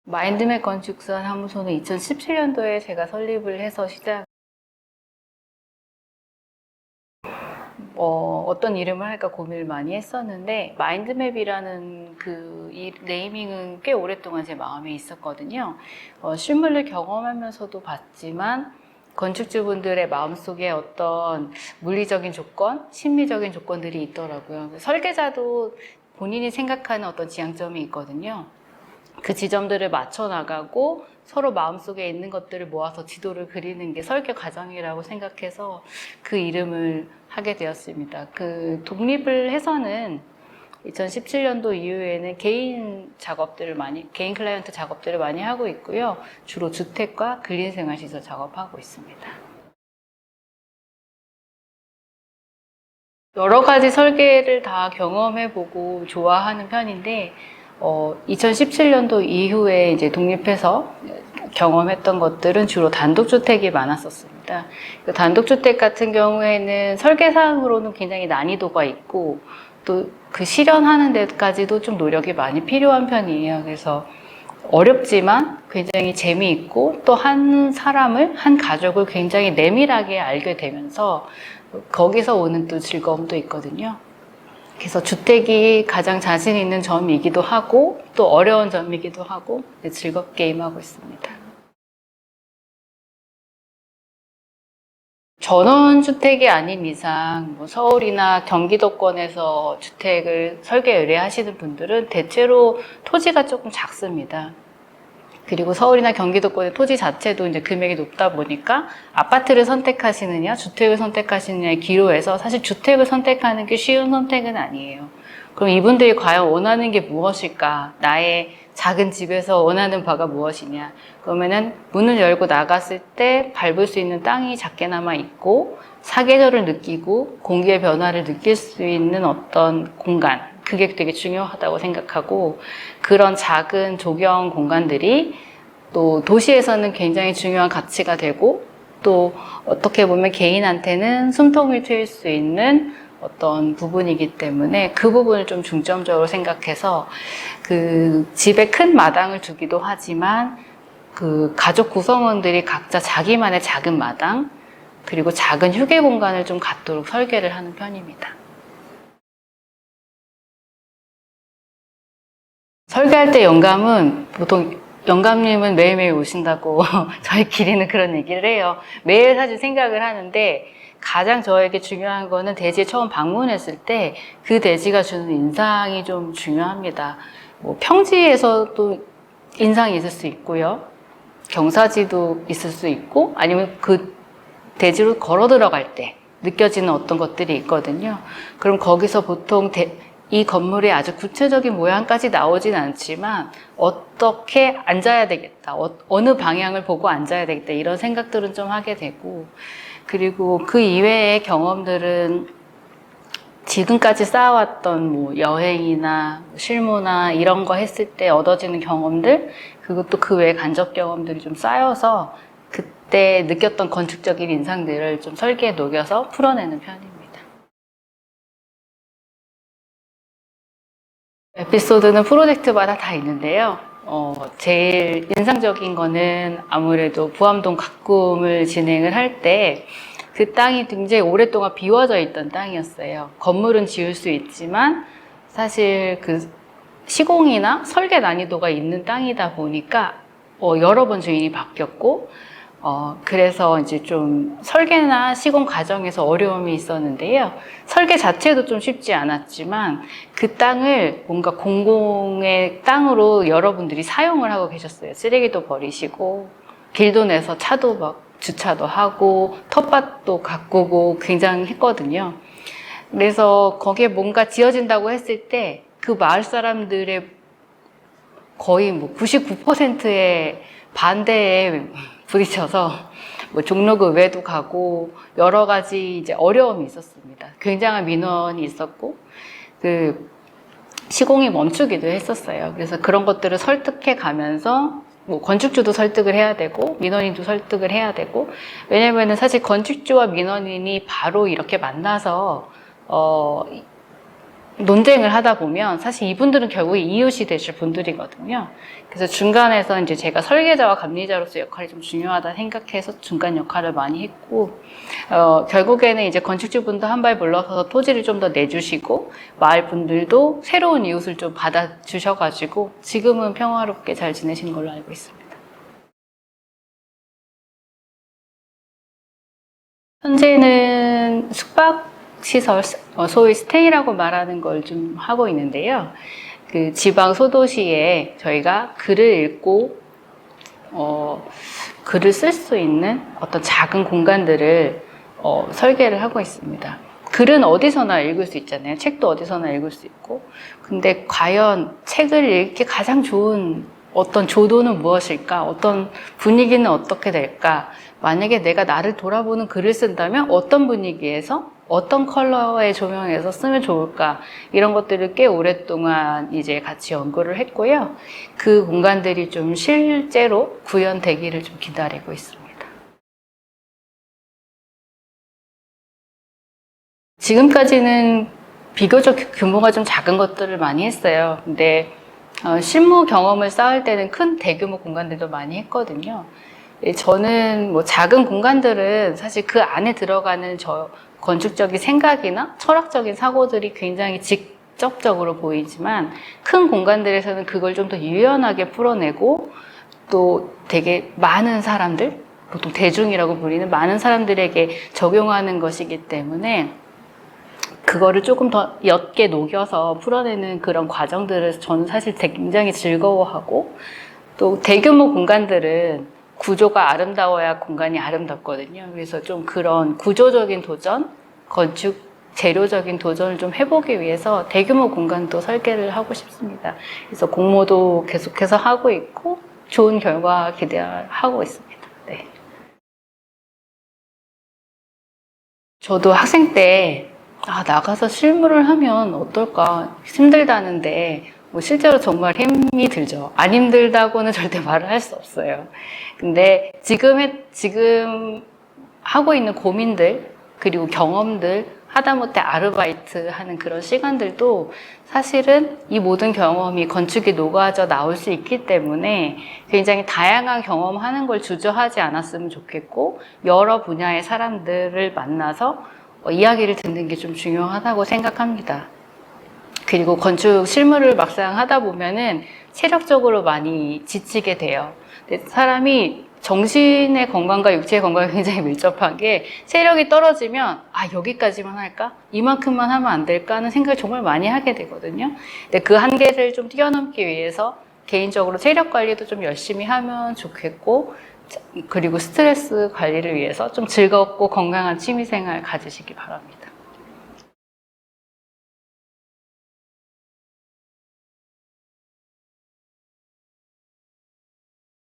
마인드맵 건축사 사무소는 2017년도에 제가 설립을 해서 어떤 이름을 할까 고민을 많이 했었는데, 마인드맵이라는 이 네이밍은 꽤 오랫동안 제 마음에 있었거든요. 실물을 경험하면서도 봤지만, 건축주분들의 마음속에 어떤 물리적인 조건, 심리적인 조건들이 있더라고요. 설계자도 본인이 생각하는 어떤 지향점이 있거든요. 그 지점들을 맞춰 나가고 서로 마음속에 있는 것들을 모아서 지도를 그리는 게 설계 과정이라고 생각해서 그 이름을 하게 되었습니다. 독립을 해서는 2017년도 이후에는 개인 클라이언트 작업들을 많이 하고 있고요. 주로 주택과 근린생활시설 작업하고 있습니다. 여러 가지 설계를 다 경험해보고 좋아하는 편인데, 2017년도 이후에 이제 독립해서 경험했던 것들은 주로 단독주택이 많았었습니다. 단독주택 같은 경우에는 설계상으로는 굉장히 난이도가 있고, 또 그 실현하는 데까지도 좀 노력이 많이 필요한 편이에요. 그래서 어렵지만 굉장히 재미있고, 또 한 가족을 굉장히 내밀하게 알게 되면서 거기서 오는 또 즐거움도 있거든요. 그래서 주택이 가장 자신 있는 점이기도 하고 또 어려운 점이기도 하고 즐겁게 임하고 있습니다. 전원주택이 아닌 이상 서울이나 경기도권에서 주택을 설계 의뢰하시는 분들은 대체로 토지가 조금 작습니다. 그리고 서울이나 경기도권의 토지 자체도 이제 금액이 높다 보니까 아파트를 선택하시느냐, 주택을 선택하시느냐의 기로에서 사실 주택을 선택하는 게 쉬운 선택은 아니에요. 그럼 이분들이 과연 원하는 게 무엇일까? 나의 작은 집에서 원하는 바가 무엇이냐? 그러면은 문을 열고 나갔을 때 밟을 수 있는 땅이 작게나마 있고 사계절을 느끼고 공기의 변화를 느낄 수 있는 어떤 공간, 그게 되게 중요하다고 생각하고, 그런 작은 조경 공간들이 또 도시에서는 굉장히 중요한 가치가 되고, 또 어떻게 보면 개인한테는 숨통을 트일 수 있는 어떤 부분이기 때문에 그 부분을 좀 중점적으로 생각해서 그 집에 큰 마당을 두기도 하지만 그 가족 구성원들이 각자 자기만의 작은 마당, 그리고 작은 휴게 공간을 좀 갖도록 설계를 하는 편입니다. 설계할 때 영감은 보통 영감님은 매일매일 오신다고 저희끼리는 그런 얘기를 해요. 매일 사실 생각을 하는데 가장 저에게 중요한 거는 대지에 처음 방문했을 때 그 대지가 주는 인상이 좀 중요합니다. 평지에서도 인상이 있을 수 있고요. 경사지도 있을 수 있고, 아니면 그 대지로 걸어 들어갈 때 느껴지는 어떤 것들이 있거든요. 그럼 거기서 보통 이 건물의 아주 구체적인 모양까지 나오진 않지만 어떻게 앉아야 되겠다, 어느 방향을 보고 앉아야 되겠다, 이런 생각들은 좀 하게 되고, 그리고 그 이외의 경험들은 지금까지 쌓아왔던 여행이나 실무나 이런 거 했을 때 얻어지는 경험들, 그것도 그 외의 간접 경험들이 좀 쌓여서 그때 느꼈던 건축적인 인상들을 좀 설계에 녹여서 풀어내는 편입니다. 에피소드는 프로젝트마다 다 있는데요. 제일 인상적인 거는 아무래도 부암동 가꿈을 진행을 할 때 그 땅이 굉장히 오랫동안 비워져 있던 땅이었어요. 건물은 지을 수 있지만 사실 그 시공이나 설계 난이도가 있는 땅이다 보니까 여러 번 주인이 바뀌었고, 그래서 이제 좀 설계나 시공 과정에서 어려움이 있었는데요. 설계 자체도 좀 쉽지 않았지만 그 땅을 뭔가 공공의 땅으로 여러분들이 사용을 하고 계셨어요. 쓰레기도 버리시고 길도 내서 차도 막 주차도 하고 텃밭도 가꾸고 굉장히 했거든요. 그래서 거기에 뭔가 지어진다고 했을 때 그 마을 사람들의 거의 99%의 반대에 부딪혀서 종로구 외도 가고 여러 가지 이제 어려움이 있었습니다. 굉장한 민원이 있었고 그 시공이 멈추기도 했었어요. 그래서 그런 것들을 설득해 가면서 건축주도 설득을 해야 되고 민원인도 설득을 해야 되고, 왜냐면은 사실 건축주와 민원인이 바로 이렇게 만나서 논쟁을 하다 보면 사실 이분들은 결국에 이웃이 되실 분들이거든요. 그래서 중간에서 이제 제가 설계자와 감리자로서 역할이 좀 중요하다 생각해서 중간 역할을 많이 했고, 결국에는 이제 건축주분도 한 발 물러서서 토지를 좀 더 내주시고, 마을 분들도 새로운 이웃을 좀 받아주셔가지고, 지금은 평화롭게 잘 지내신 걸로 알고 있습니다. 현재는 숙박시설, 소위 스테이라고 말하는 걸 좀 하고 있는데요. 그 지방 소도시에 저희가 글을 읽고, 글을 쓸 수 있는 어떤 작은 공간들을 설계를 하고 있습니다. 글은 어디서나 읽을 수 있잖아요. 책도 어디서나 읽을 수 있고. 근데 과연 책을 읽기 가장 좋은 어떤 조도는 무엇일까? 어떤 분위기는 어떻게 될까? 만약에 내가 나를 돌아보는 글을 쓴다면 어떤 분위기에서 어떤 컬러의 조명에서 쓰면 좋을까? 이런 것들을 꽤 오랫동안 이제 같이 연구를 했고요. 그 공간들이 좀 실제로 구현되기를 좀 기다리고 있습니다. 지금까지는 비교적 규모가 좀 작은 것들을 많이 했어요. 근데 실무 경험을 쌓을 때는 큰 대규모 공간들도 많이 했거든요. 저는 뭐 작은 공간들은 사실 그 안에 들어가는 건축적인 생각이나 철학적인 사고들이 굉장히 직접적으로 보이지만 큰 공간들에서는 그걸 좀 더 유연하게 풀어내고 또 되게 많은 사람들, 보통 대중이라고 불리는 많은 사람들에게 적용하는 것이기 때문에 그거를 조금 더 옅게 녹여서 풀어내는 그런 과정들을 저는 사실 굉장히 즐거워하고, 또 대규모 공간들은 구조가 아름다워야 공간이 아름답거든요. 그래서 좀 그런 구조적인 도전, 건축 재료적인 도전을 좀 해보기 위해서 대규모 공간도 설계를 하고 싶습니다. 그래서 공모도 계속해서 하고 있고 좋은 결과 기대하고 있습니다. 네. 저도 학생 때 나가서 실무를 하면 어떨까 힘들다는데 뭐 실제로 정말 힘이 들죠. 안 힘들다고는 절대 말을 할 수 없어요. 근데 지금 하고 있는 고민들 그리고 경험들, 하다못해 아르바이트 하는 그런 시간들도 사실은 이 모든 경험이 건축에 녹아져 나올 수 있기 때문에 굉장히 다양한 경험하는 걸 주저하지 않았으면 좋겠고, 여러 분야의 사람들을 만나서 이야기를 듣는 게 좀 중요하다고 생각합니다. 그리고 건축 실무를 막상 하다 보면은 체력적으로 많이 지치게 돼요. 근데 사람이 정신의 건강과 육체의 건강이 굉장히 밀접한 게, 체력이 떨어지면 여기까지만 할까? 이만큼만 하면 안 될까? 하는 생각을 정말 많이 하게 되거든요. 근데 그 한계를 좀 뛰어넘기 위해서 개인적으로 체력 관리도 좀 열심히 하면 좋겠고, 그리고 스트레스 관리를 위해서 좀 즐겁고 건강한 취미생활 가지시기 바랍니다.